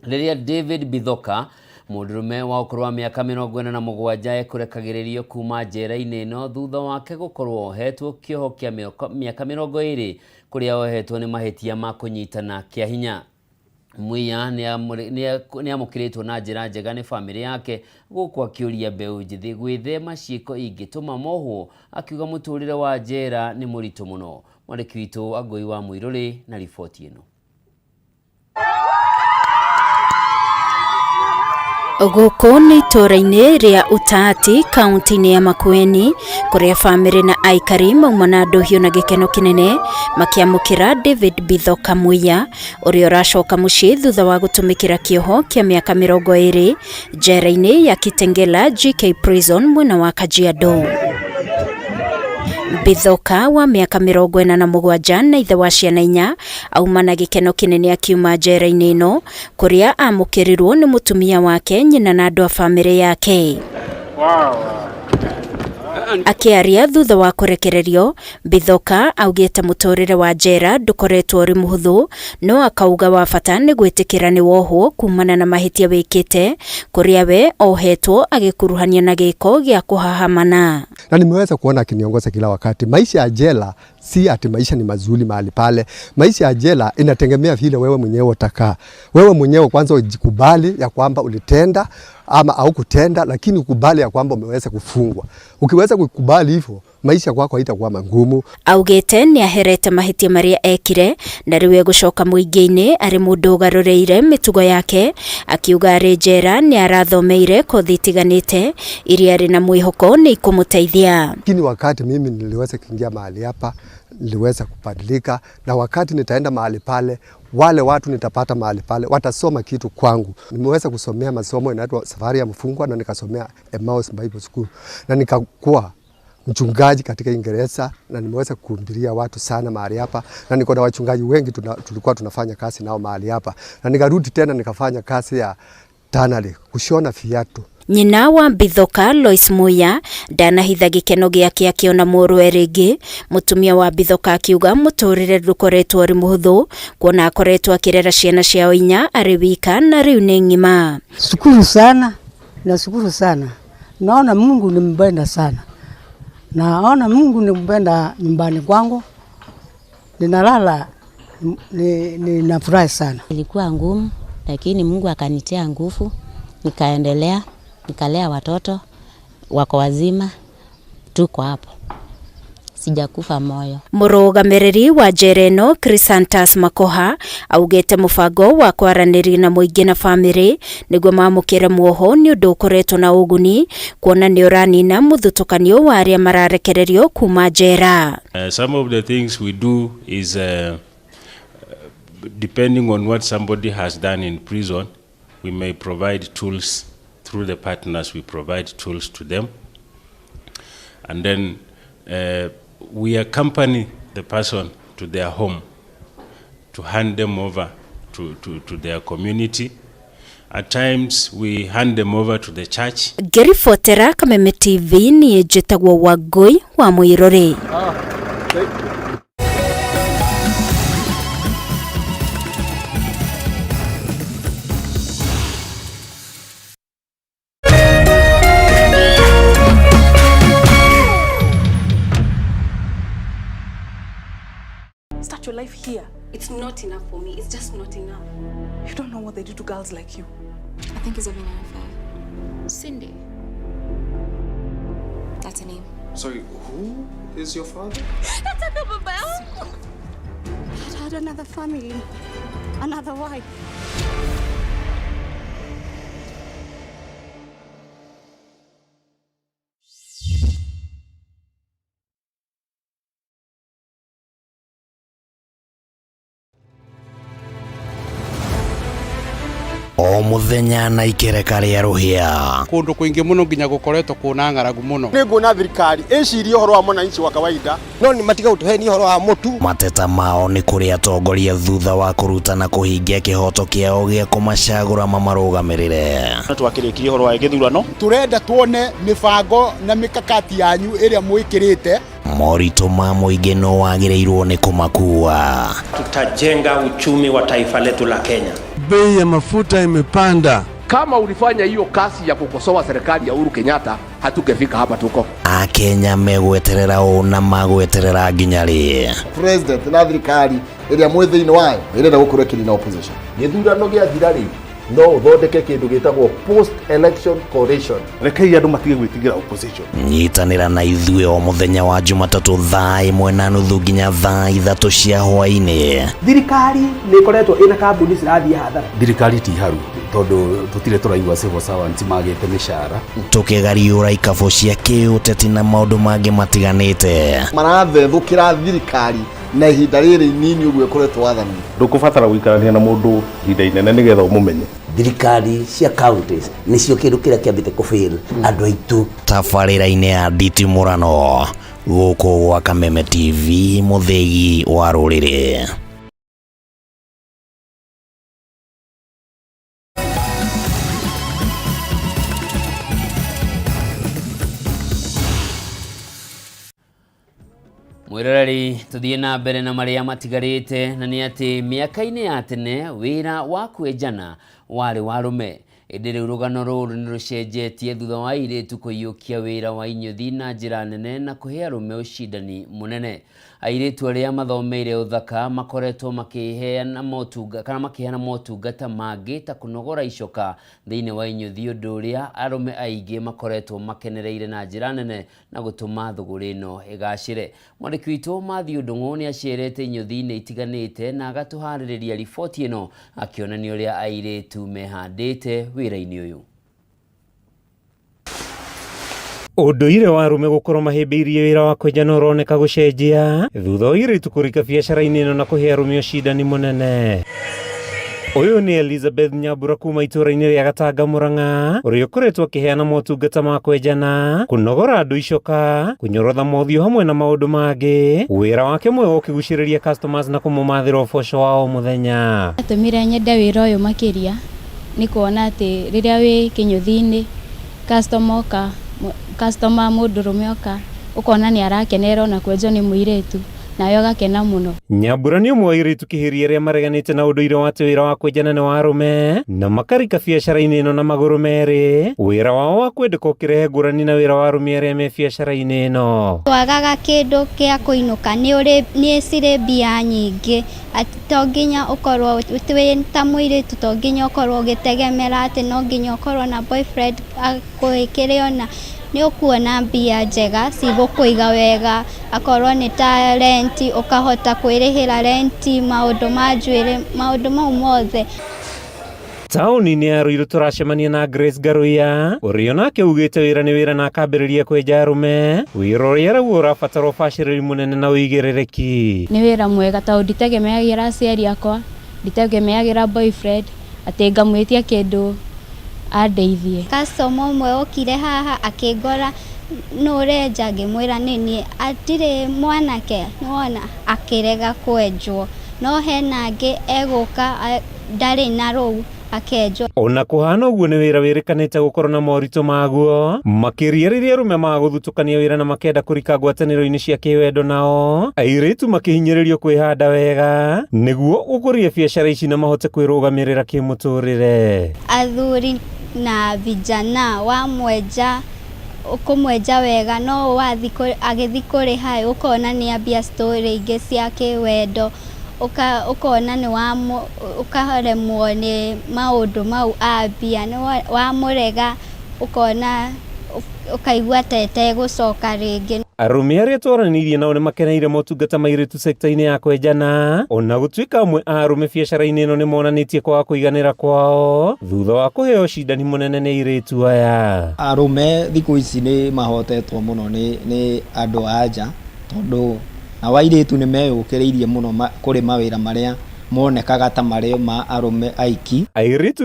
rĩrĩa David Bithoka mũndũrũme wa ũkũrũ wa mĩaka 47 ekũrekagĩrĩrio kuma njera-inĩ ĩno thutha wake gũkorwo ohetwo kĩoho kĩa mĩaka 20 kũrĩa ohetwo nĩ mahĩtia ma kũnyitana kĩa hinya. Mwiya nĩ amũkĩrĩtwo na njĩra njega nĩ bamĩrĩ yake gũkũ akĩũria mbeũ njĩthĩ gwĩthema ciĩko ingĩtũma mohwo akiuga mũtũrĩre wa njera nĩ mũritũ mũno. Mwandĩki witũ Agũi wa Mũirũrĩ na riboti ĩno. Gũkũ nĩ itũra-inĩ rĩa Utati kaunti-inĩ ya Makueni kũrĩa bamĩrĩ na aikari mauma na ndohio na gĩkeno kĩnene makĩamũkĩra David Bithoka Mwiya ũrĩa ũracoka mũciĩ thutha wa gũtũmĩkĩra kĩoho kĩa mĩaka 20 njera-inĩ ya Kitengela GK Prison mwena wa Kajiado. Bithoka wa miaka 47 na ithe wa ciana 4 auma na gikeno kinene akiuma njera-inĩ ĩno kuria amukirirwo ni mutumia wake nyina na andu a family yake. Akiaria thutha wa kurekererio, Bithoka augite muturire wa njera ndukoretwo uri muhuthu, no akauga wa bata ni gwitikira ni wohwo kumana na mahitia wikite kuria we ohetwo agikuruhania na giko gya kuhahamana. Na nimeweza kuona akiniongoza kila wakati. Maisha ya jela si ati maisha ni mazuri mahali pale. Maisha ya jela inategemea vile wewe mwenyewe utakaa. Wewe mwenyewe kwanza ujikubali ya kwamba ulitenda ama au kutenda, lakini ukubali ya kwamba umeweza kufungwa. Ukiweza kukubali hivyo, maisha kwako haitakuwa magumu. Augite ni aherete mahitia maria ekire na riwe gucoka muingi-ini ari mundu ugarureire mitugo yake, akiuga ari njera ni arathomeire kothi itiganite iria ari na mwihoko ni ikumuteithia. Lakini wakati mimi niliweza kuingia mahali hapa, niliweza kubadilika, na wakati nitaenda mahali pale, wale watu nitapata mahali pale watasoma kitu kwangu. Nimeweza kusomea masomo inaitwa Safari ya Mfungwa na nikasomea Emmaus Bible School na nikakuwa mchungaji katika Uingereza na nimeweza kuhubiria watu sana mahali hapa, na niko na wachungaji wengi tulikuwa tunafanya kazi nao mahali hapa, na nikarudi tena nikafanya kazi ya tannery, kushona viatu. Nyina wa Bithoka Lois Muya ndanahitha gikeno giake akiona mũrũwe rĩngĩ. Mutumia wa Bithoka akiuga muturire ndukoretwo uri muhuthu kuona akoretwo akirera ciana ciao 4 ari wika na riu ni ng'ima. Shukuru sana, nashukuru sana. Naona Mungu ni mpenda sana. Naona Mungu ni mpenda nyumbani kwangu. Ninalala ninafurahi sana. Ilikuwa ngumu lakini Mungu akanitia nguvu, nikaendelea, nikalea watoto wako wazima, tuko hapo. Sijakufa moyo. Murugamiriri wa Jereno Chrysantas Makoha augete mubango wa kwaranĩria na muingi na family niguo mamukire muoho ni undu ukoretwo na uguni kuona ni uranina muthutukanio wa aria mararekererio kuma njera. Some of the things we do is depending on what somebody has done in prison, we may provide tools through the partners. We provide tools to them, and then we accompany the person to their home to hand them over to their community. At times we hand them over to the church. Gary Fotera, Kameme TV, ni njitagwo Wangui wa Muirore. Start your life here. It's not enough for me. It's just not enough. You don't know what they do to girls like you. I think it's a benign affair. Cindy. That's her name. Sorry, who is your father? That's a double bell. Dad had another family, another wife. O muthenya na ikereka ria ruhia kundu kuingi muno nginya gukoretwo kuna ng'aragu muno ninguna thirikari icirie uhoro wa mwananchi wa kawaida no ni matiga utuheni uhoro wa mutu. Mateta mao ni kuri atongoria thutha wa kurutana kuhingia kihoto kiao gia kumacagura mamarugamirire. Twakirikirie uhoro wa githurano, turenda tuone mibango na mikakati yanyu iria mwikirite. Morito ma muingi no wagiriirwo ni kumakua. Tutajenga uchumi wa taifa letu la Kenya. Bei ya mafuta imepanda. Kama ulifanya hiyo kasi ya kukosoa serikali ya Uhuru Kenyatta, hatungefika hapa tuko. Akenya megweterera una magweterera nginyari. President na thirikari iria mwithiini wayo irenda gukorwo kiri na opposition. Githurano gia thirari no thondeke kindu gitagwo post election coalition. Rekei andu matige gwitigira opposition. Nyitanira na ithuĩ o muthenya wa Jumatatu thaa 1:30 nginya thaa 3 cia hwaĩ-inĩ. Thirikari ni ikoretwo ina kambuni cirathie hathara. Thirikari ti haru tondu tutire turaigua civil servants magite mishara. Tukigariũra ikabo cia kĩũteti na maũndũ mangĩ matiganĩte. Marathethũkĩra thirikari na ihinda rĩrĩ inini ũguo ĩkoretwo wathani. Ndũkũbatara gũikarania na mũndũ ihinda inene nĩgetha ũmũmenye. Thirikari cia counties nicio kĩndũ kĩrĩa kĩambĩte kũfail andũ aitũ. Tabarĩra-inĩ ya nditimũrano Gũkũ gwa Kameme TV, mũthegi wa rũrĩrĩ. Mwiroreri tuthie na mbere na maria matigarite na ni ati miaka-ini ya tene wira wa kwenjana wari wa rume indi rugano ruru ni rucenjetie thutha wa airitu kuiyukia wira wa inyuthi na njira nene na kuhe arume ucindani munene. Airitu aria mathomeire uthaka makoretwo makiheana motungata mangi ta kunogora icoka thiini wa inyuthi undu uria arume aingi makoretwo makenereire na njira nene na gutuma thuguri ino igacire. Mwandiki witu Matthew Ndung'u ni acerete inyuthi-ini itiganite na agatuhaririria riboti ino akionania uria airitu mehandite wira-ini uyu. Unduire wa arume gukorwo mahimbiirie wira wa kwenjana uroneka gucenjia thutha wa airitu kurika biacara-ini ino na kuhe arume ucindani munene. Uyu ni Elizabeth Nyambura kuma itura-ini ria Gatanga Murang'a uria ukoretwo akiheana motungata ma kwenjana, kunogora andu icoka, kunyorotha mothio hamwe na maundu mangi. Wira wake mwega ukiguciriria customers na kumumathira uboco wao muthenya. Atumire nyende wira uyu makiria ni kuona ati riria wi kinyuthi-ini customer mundurume oka ukona ni arakenera na kwenjwo ni muiritu nayo gakena muno. Nyambura ni umwe wa airitu kihiria aria mareganite na unduire wa wira wa kwenjana ni wa arume na makarika biacara-ini ino na maguru meri. Wira wao wa kwendeka ukirehe ngurani na wira wa arume aria me biacara-ini ino. Wagaga kindu kia kuinuka ni cire mbia nyingi ati to nginya ukorwo wi ta muiritu, to nginya ukorwo ugitegemera ati no nginya ukorwo na boyfriend akuikire ona ni ukuona mbia njega cigukuiga wega, akorwo ni ta renti ukahota kwirihira renti, maundu ma njwiri, maundu mau mothe. Tauni-ini ya Ruiru turacemania na Grace Garuya uria nake ugite wira ni wira na akambiriria kwenja arume, wira uria arauga urabatara ubaciriri munene na uigiririki. Ni wira mwega tondu nditegemeagira aciari akwa, nditegemeagira boyfriend ati ngamwitia kindu andeithie. Customer umwe ukire haha akingora nurenja ngimwira nini atire mwanake nona akirega kwenjwo, no hena angi eguka ndari na ruu akenjwo. Ona kuhana uguo ni wira wirikanite gukorwo na moritu maguo makiria riria arume maguthutukania wira na makenda kurika ngwataniro-ini cia kiwendo nao, airitu makihinyiririo kwihanda wega niguo gukuria biacara ici na mahote kwirugamirira kimuturire. Athuri na vijana wa mwenja ukumwenja wega no wathi agithi kuriha ukona ni ambia story ingi cia kiwendo ukona ni ukaremwo ni maundu mau ambia ni wa murega ukona ukaigua tete gucoka ringi. Arume aria twaranirie nao ni makeneire motungata mairitu sekta-ini ya kwenjana, ona gutuika amwe arume biacara-ini ino ni monanitie kwaga kuiganira kwao thutha wa kuheo ucindani munene ni airitu aya. Arume thiku ici ni mahotetwo muno ni andu anja tondu na wairitu ni meyukiriirie muno kuri mawira maria monekaga ta mario ma arume aiki.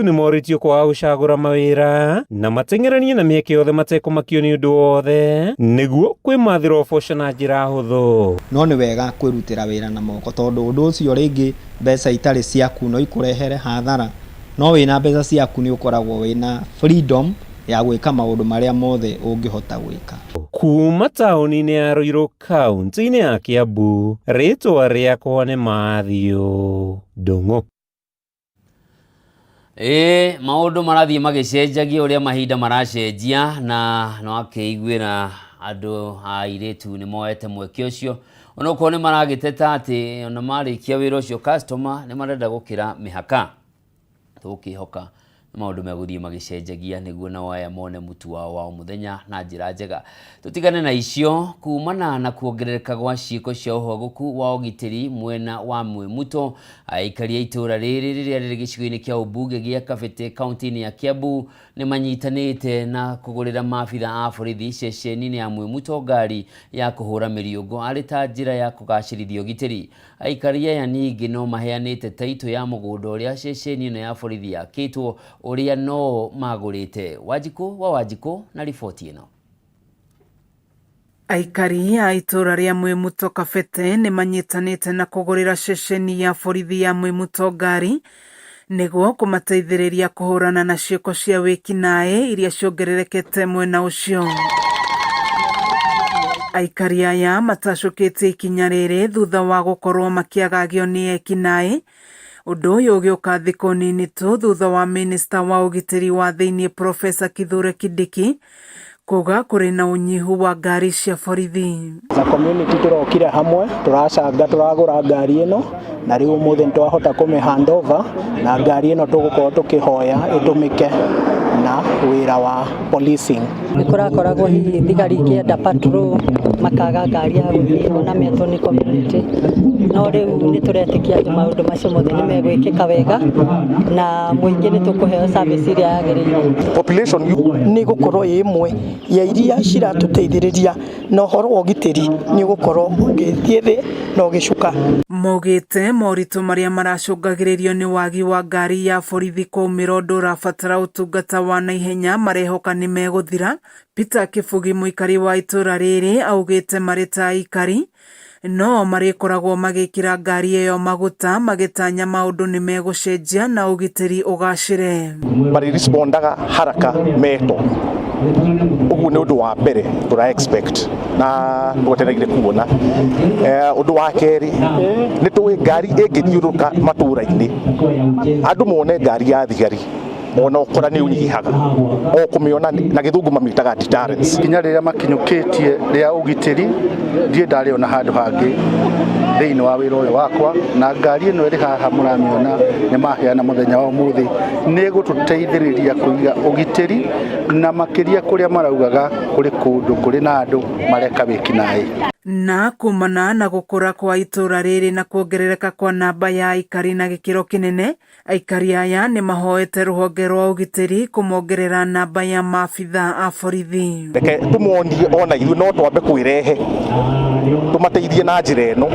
ni moritio kwaga gucagura mawira na matengeranie na mieke yothe matekumakio ni undu wothe niguo kwimathira uboco na njira huthu. No ni wega kwirutira wira na moko tondu undu ucio ringi mbeca itari ciaku no ikurehere hathara, no wina mbeca ciaku ni ukoragwo wina freedom ya gwika maundu maria mothe ungihota gwika. Kuma tauni-ini ya Ruiru kaunti-ini ya Kiambu, ritwa riakwa ni Matthew Ndung'u. Maundu marathie magicenjagia uria mahinda maracenjia na no akiguira andu airitu ni moete mweke ucio ona uko ni maragiteta ati ona marikia wira ucio customer ni marenda gukira mihaka tukihoka maundu meguthie magicenjagia niguo na waya mone mutu wao muthenya na njira njega. Tutigane na icio kumana na kuongerereka gwa ciiko cia uhogoku wa ugitiri mwena wa Mwimuto, aikari itura riri riria riri gicigo-ini kia ubunge gia Kabete kaunti-ini ya Kiambu ni manyitanite na kugurira maabitha a borithi ceceni-ini ya Mwimuto ngari ya kuhura miriungo ari ta njira ya kugacirithia ugitiri. Aikari aya ningi no maheanite taito ya mugunda uria ceceni ino ya borithi yakitwo uria no magurite. Wanjiku na riboti ino. Aikari a itura ria Mwimuto Kabete ni manyitanite na kugurira ceceni ya borithi ya Mwimuto ngari niguo kumateithiriria kuhurana na ciiko cia wikinae iria ciongererekete mwena ucio. Aikari aya matacukite ikinya riri thutha wa gukorwo makiagagio ni ekinae, undu uyu ugiuka thiko nini tu thutha wa minista wa ugitiri wa thiini Profesa Kithure Kindiki kuga kuri na unyihu wa ngari cia borithi. Za community turokire hamwe turacanga turagura ngari ino na riu muthe twahota kume handover na ngari ino tugukorwo tukihoya itumike na wira wa policing. Nikurakoragwo hihi thigari ikienda patrol makaga ngari ya guthii ona metwo ni community, no riu ni turetikia ati maundu macio mothe ni megwikika wega na muingi ni tukuheo service iria yagiriire. Population ni gukorwo imwe ya iria ciratuteithiriria na horo wa ugitiri ni gukorwo ugithie thi na ugicuka. Mogete moritu maria maracungagiririo ni wagi wa ngari ya borithi kumira undu urabatara utungata wa naihenya marehoka ni meguthira. Peter Kifugi muikari wa itura riri augite marita aikari no marikoragwo magikira ngari iyo maguta magitanya maundu ni megucenjia na ugitiri ugacire. Mari respondaga haraka meto ugu ni undu wa mbere tura expect na tuteregire kuona undu wa keri ni tuwe ngari ingithiuruka matura-ini andu mone ngari ya thigari ona ukora ni unyihaga o kumiona na githungu mamitaga deterrence. Kinya riria makinyukitie ria ugitiri ndie ndari ona handu hangi thiini wa wira uyu wakwa na ngari ino iri haha muramiona ni maheana muthenya wa umuthi ni gututeithiriria kuiga ugitiri na makiria kuria maraugaga kuri kundu kuri na andu mareka wikinae. Na kumana na gukura kwa itura riri na kuongerereka kwa namba ya aikari na gikiro kinene, aikari aya ni mahoete ruhonge rwa ugitiri kumongerera namba ya maabitha a borithi. Reke tumondie ona ithu no twambe kwirehe tumateithie na njira ino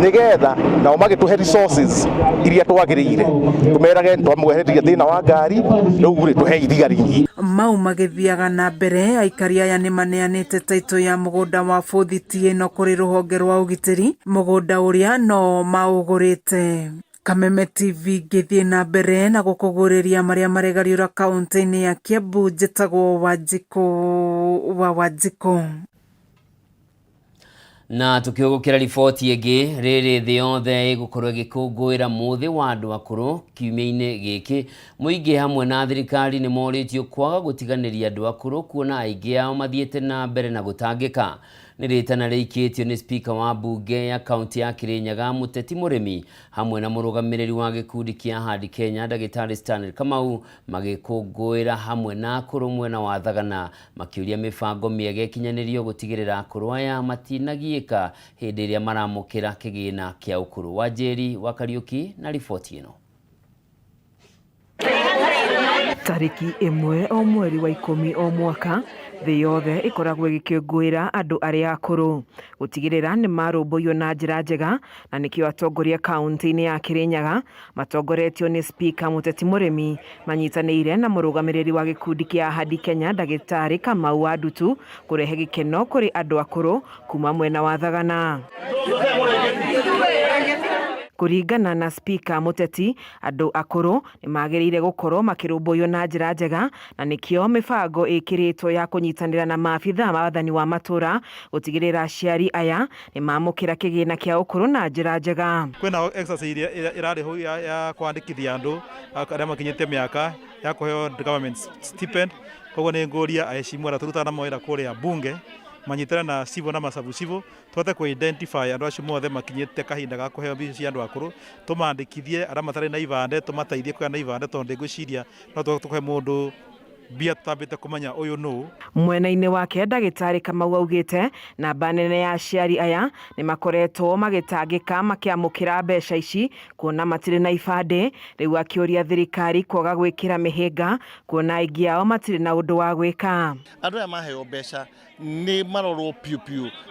nigetha nao magituhe resources iria twagiriire tumerage twamwehereria thina wa ngari riu ri tuhe thigari nyingi. Mau magithiaga na mbere, aikari aya ni maneanite taito ya mugunda wa borithi ino kuri ruhonge rwa ugitiri, mugunda uria no maugurite. Kameme TV ngithie na mbere na gukuguriria maria maregariura kaunti-ini ya Kiambu, njitagwo Wanjiku. Na tukiugukira riboti igi riri thi yothe igukorwo igikungwira muthi wa andu akuru kiumia-ini giki, muingi hamwe na thirikari ni moritio kwaga gutiganiria andu akuru kuona aingi ao mathiete na mbere na gutangika. Ni ritana riikitio ni spika wa bunge ya kaunti ya Kirinyaga Muteti Murimi hamwe na murugamiriri wa gikundi kia Hadi Kenya Dagitari Stanley Kamau magikungwira hamwe na akuru mwena wa Thagana makiuria mibango miega ikinyanirio gutigirira akuru aya matinagiika hindi iria maramukira kigina kia ukuru. Wajeri wa Kariuki na riboti ino. Tariki 1 o mweri wa 10 o mwaka thĩ yothe ikoragwo igikĩngũĩra andũ arĩa akũrũ gutigirira ni marũmbũiyo na njĩra njega, na nĩkĩo atongoria kaunti-inĩ ya Kirinyaga matongoretio ni spika Muteti Murimi manyitanĩire na mũrũgamĩrĩri wa gĩkundi kĩa Hadi Kenya Dagitari Kamau wa Ndutu kurehe gĩkeno kũrĩ andũ akũrũ kuma mwena wa Thagana. Kuringana na spika Muteti, andu akuru ni magirire gukorwo makirumbuyo na njira njega, na nikio mibango ikiritwo ya kunyitanira na maabitha maathani wa matura gutigirira aciari aya ni mamukira kigina kia ukuru na njira njega. Kwena exercise irari ho ya kwandikithia andu aria makinyite miaka ya kuheo government stipend, koguo ni nguria aheshimiwa na turuta na moira kuria bunge manyitana na civil na masabu civil twote ku identify andu acio mothe makinyite kahinda ga kuheo mbica cia andu akuru, tumandikithie aria matari na ibande, tumateithie kuya na ibande tondu ngwiciria no tukuhe mundu bia tutambite kumenya uyu nu. Mwena-ini wake Dagitari Kamau augite namba nene ya aciari aya ni makoretwo magitangika makiamukira mbeca ici kuona matire na ibande, riu akiuria thirikari kwaga gwikira mihinga kuona aingi ao matire na undu wa gwika. Andu aya maheo mbeca nĩ marorwo piu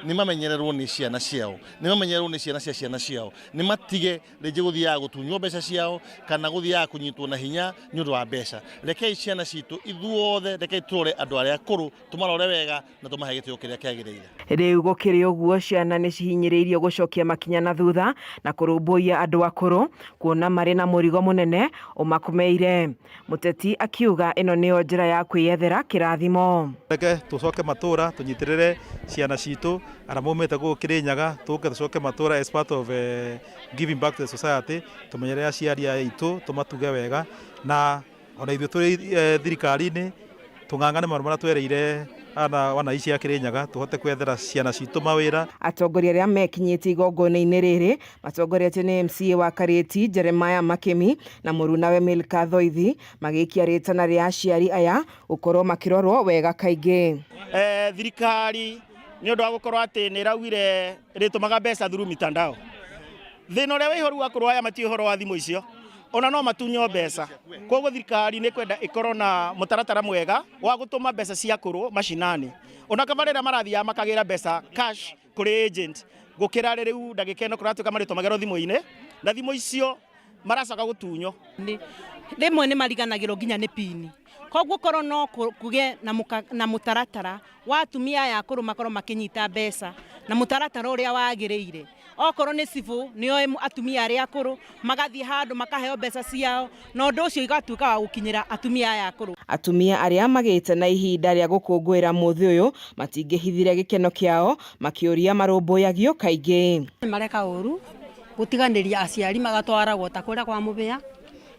nĩ mamenyererwo nĩ ciana ciao nĩ mamenyererwo nĩ ciana cia ciana ciao nĩ matige rĩngĩ gũthiaga gũtunywo mbeca ciao kana gũthiaga kũnyitwo na hinya nĩ ũndũ wa mbeca. Rekei ciana citũ ithuothe rekei tũrore andũ arĩa akũrũ tũmarore wega na tũmahe gĩtĩo kĩrĩa kĩagĩrĩire. Rĩu gũkĩrĩ ũguo ciana nĩ cihinyĩrĩirio gũcokia makinya na thutha na kũrũmbũiya andũ akũrũ kuona marĩ na mũrigo mũnene ũmakumeire. Mũteti akiuga ĩno nĩyo njĩra ya kwĩyethera kĩrathimo. Reke tũcoke matũra tũnyitĩrĩre ciana citũ arĩa maumĩte gũkũ Kĩrĩnyaga tũcoke matũra as part of giving back to the society, tũmenyerere aciari aitũ tũmatuge wega na ona ithuĩ tũrĩ thirikari-inĩ tũng'ang'ane maũndũ marĩa twereire wanaici ya Kĩrĩnyaga tũhote kwethera ciana citũ mawĩra. Atongoria arĩa mekinyĩtie igongona-inĩ rĩrĩ matongoretio nĩ MCA wa Karĩti Jeremiah Makemi na mũrunawe Milka Thoithi magĩikia rĩtana rĩa aciari aya gũkorwo makĩrorwo wega kaingĩ. Thirikari nĩ ũndũ wa gũkorwo atĩ nĩ ĩraugire rĩtũmaga mbeca through mitandao. Thĩna ũrĩa wĩhoru wa kũrũaya matiĩ ũhoro wa thimũ icio ona no matunyo mbeca. Koguo thirikari nĩ kwenda ĩkorwo na mũtaratara mwega wa gũtũma mbeca cia kũrũ mashinani. Ona kabarĩra marathiaga makagĩra mbeca cash kũrĩ agent gũkĩra rĩu ndagĩka ĩno kũratuĩka marĩtũmagĩrwo thimũ-inĩ na thimũ icio maracoka gũtunyo. Rĩmwe nĩ mariganagĩrwo nginya nĩ pini. Koguo korwo no kũgĩe na mũtaratara wa atumia aya akũrũ makorwo makĩnyita mbeca na mũtaratara ũrĩa wagĩrĩire. Okorwo nĩ civil nĩo atumia arĩa akũrũ magathiĩ handũ makaheo mbeca ciao na ũndũ ũcio igatuĩka wa gũkinyĩra atumia aya akũrũ. Atumia arĩa magĩte na ihinda rĩa gũkũngũĩra mũthĩ ũyũ matingĩhithire gĩkeno kĩao makĩũria marũmbũyagio kaingĩ. Mareka ũru gũtiganĩria aciari magatwaragwo ta kũrĩa kwa mũbĩa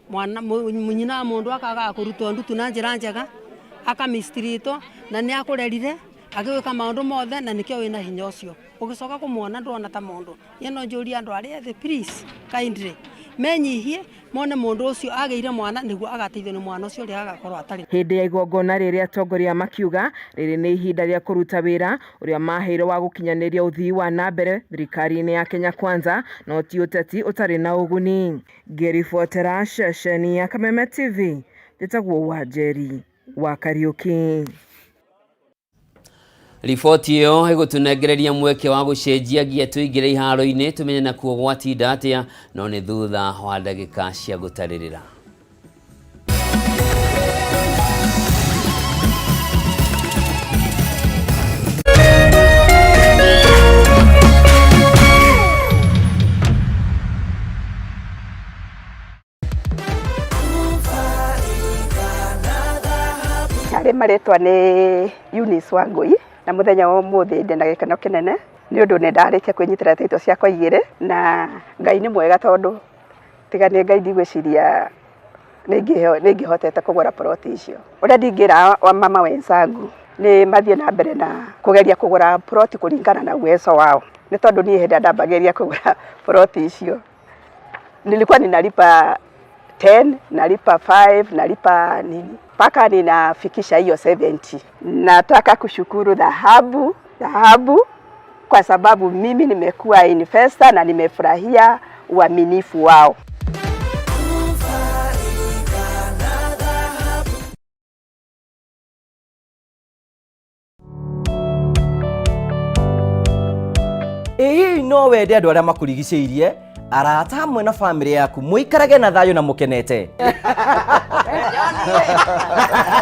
mwana munyina mũndũ akaga kũrutwo ndutu na njĩra njega akamistrito na nĩ akũrerire agĩwĩka maũndũ mothe na nĩkĩo wĩna hinya ũcio ũgĩcoka kũmuona ndona ta mũndũ yeno njũria andũ arĩa the please kindly menyihie mone mũndũ ũcio agĩire mwana nĩguo agateithio nĩ mwana ũcio ũrĩa agakorwo atarĩ. Hĩndĩ ya igongona rĩrĩa atongoria makiuga rĩrĩ nĩ ihinda rĩa kũruta wĩra ũrĩa maheirwo wa gũkinyanĩria ũthii wa na mbere thirikari-inĩ ya Kenya Kwanza no ti ũteti ũtarĩ na ũguni. Ngĩribotera ceceni ya Kameme TV njĩtagwo Wanjeri wa Kariũki. Riboti ĩyo ĩgũtũnengereria mweke wa gũcenjia gia tũingĩre iharo-inĩ tũmenye na kuo gwatinda atĩa no nĩ thutha wa ndagĩka cia gũtarĩrĩra. Arĩ marĩtwa nĩ Eunice Wangui na muthenya wa ũmũthĩ ndĩ na gĩkeno kĩnene nĩ ũndũ nĩ ndarĩkia kwĩnyitĩra taitũ ciakwa igĩrĩ na Ngai nĩ mwega tondũ tiga nĩ Ngai ndigwĩciria nĩngĩhotete kũgũra ploti icio. Ũrĩa ndingĩra wa mama wenzangu nĩ mathiĩ na mbere na kũgeria kũgũra ploti kũringana na uwezo wao, nĩ tondũ niĩ hĩndĩ ndambageria kũgũra ploti icio nilikuwa ninalipa 10 nalipa 5 nalipa nini mpaka ninafikisha hiyo 70. Nataka kushukuru dhahabu kwa sababu mimi nimekuwa investor na nimefurahia uaminifu wao. Ĩĩ no wende andũ arĩa makũrigicĩirie arata hamwe na family yaku muikarage na thayũ na mukenete.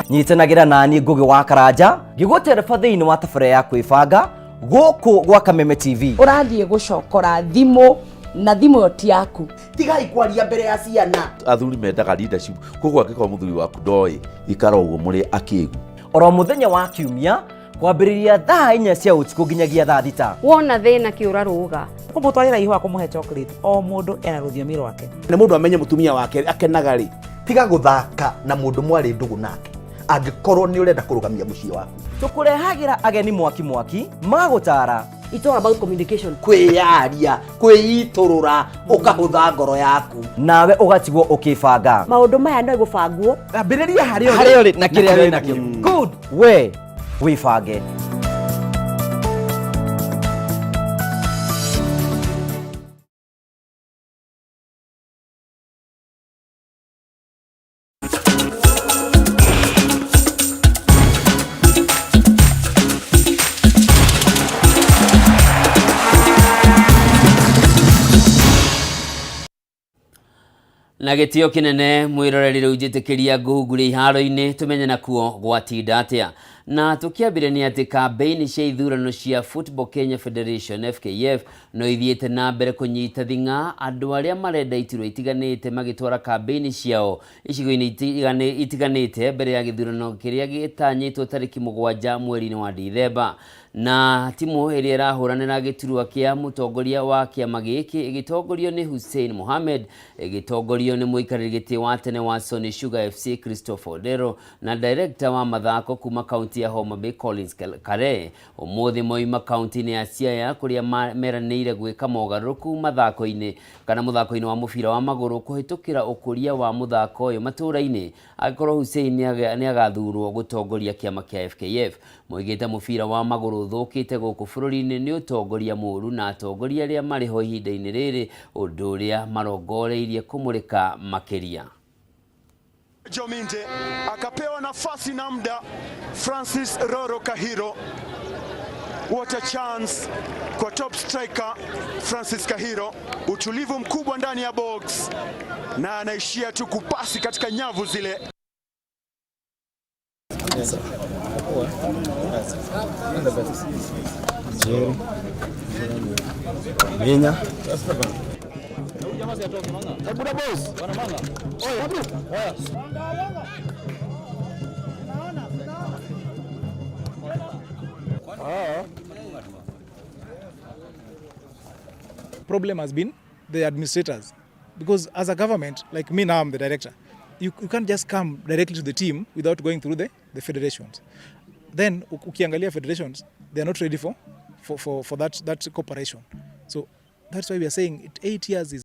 Nyitanagĩra nani Ngugi wa Karanja ngĩgũtereba thĩinĩ wa tabarĩra ya kwĩbanga gũkũ gwa Kameme TV. Ũrathiĩ gũcokora thimũ na thimũ ĩyo ti yaku. Tigai kwaria mbere ya ciana. Athuri mendaga leadership koguo angĩkorwo mũthuri waku ndoĩ ikara ũguo mũrĩ akĩgu. Oro mũthenya wa Kiumia kwambĩrĩria thaa 4 cia ũtukũ nginyagia thaa 6. Wona thĩna kĩũra rũga. Kũmũtwarĩra ihũa kũmũhe chocolate o mũndũ ena rũthiomi rwake. Nĩ mũndũ amenye mũtumia wake akenaga rĩ. Tiga gũthaka na mũndũ mwarĩ ndũgũ nake angĩkorwo nĩ ũrenda kũrũgamia mũciĩ waku. Tũkũrehagĩra ageni mwaki magũtara. It's all about communication. Kwĩyaria, kwĩitũrũra, ũkahũtha ngoro yaku. Nawe ũgatigwo ũkĩbanga. Maũndũ maya no gũbangwo. Ambĩrĩria harĩa ũrĩ na kĩrĩa wĩ nakĩo. Good. We wĩbange. Na gĩtĩo kĩnene mwĩroreri rĩu njĩtĩkĩria ngũhungure iharo-inĩ tumenye nakuo gwatinda atĩa. Na tũkĩambire nĩ atĩ kambeini cia ithurano cia Football Kenya Federation FKF no ithiĩte na mbere kũnyita thing'a andũ arĩa marenda iturwa itiganĩte magĩtwara kambeini ciao icigo-inĩ itiganĩte mbere ya gĩthurano kĩrĩa gĩtanyĩtwo tarĩki 7 mweri-inĩ wa Dithemba. Na timu ĩrĩa ĩrahũranĩra gĩturwa kĩa mũtongoria wa kĩama gĩkĩ ĩgĩtongorio nĩ Hussein Mohamed, ĩgĩtongorio nĩ mũikarĩri gĩtĩ wa tene wa Sony Sugar FC Christopher Odero na director wa mathako kuma kaunti ya Homa Bay Collins Kare. Ũmũthĩ moima kaunti-inĩ ya Siaya kũrĩa meranĩire gwĩka mogarũrũku mathako-inĩ kana mũthako-inĩ wa mũbira wa magũrũ kũhĩtũkĩra ũkũria wa mũthako ũyũ matũũra-inĩ, angĩkorwo Hussein nĩ agathurwo gũtongoria kĩama kĩa FKF. Moigĩte mũbira wa magũrũ thũkĩte gũkũ bũrũri-inĩ nĩ ũtongoria mũũru na atongoria arĩa marĩ ho ihinda-inĩ rĩrĩ, ũndũ ũrĩa marongoreirie kũmũrĩka makĩria. Jominde akapewa nafasi na muda Francis Roro Kahiro. What a chance kwa top striker Francis Kahiro, utulivu mkubwa ndani ya box na anaishia tu kupasi katika nyavu zile. Yes, Minya. Problem has been the administrators, because as a government, like me now, I'm the director, you can't just come directly to the team without going through the federations. Then ukiangalia federations, they are not ready for that cooperation. So that's why we are saying 8 years is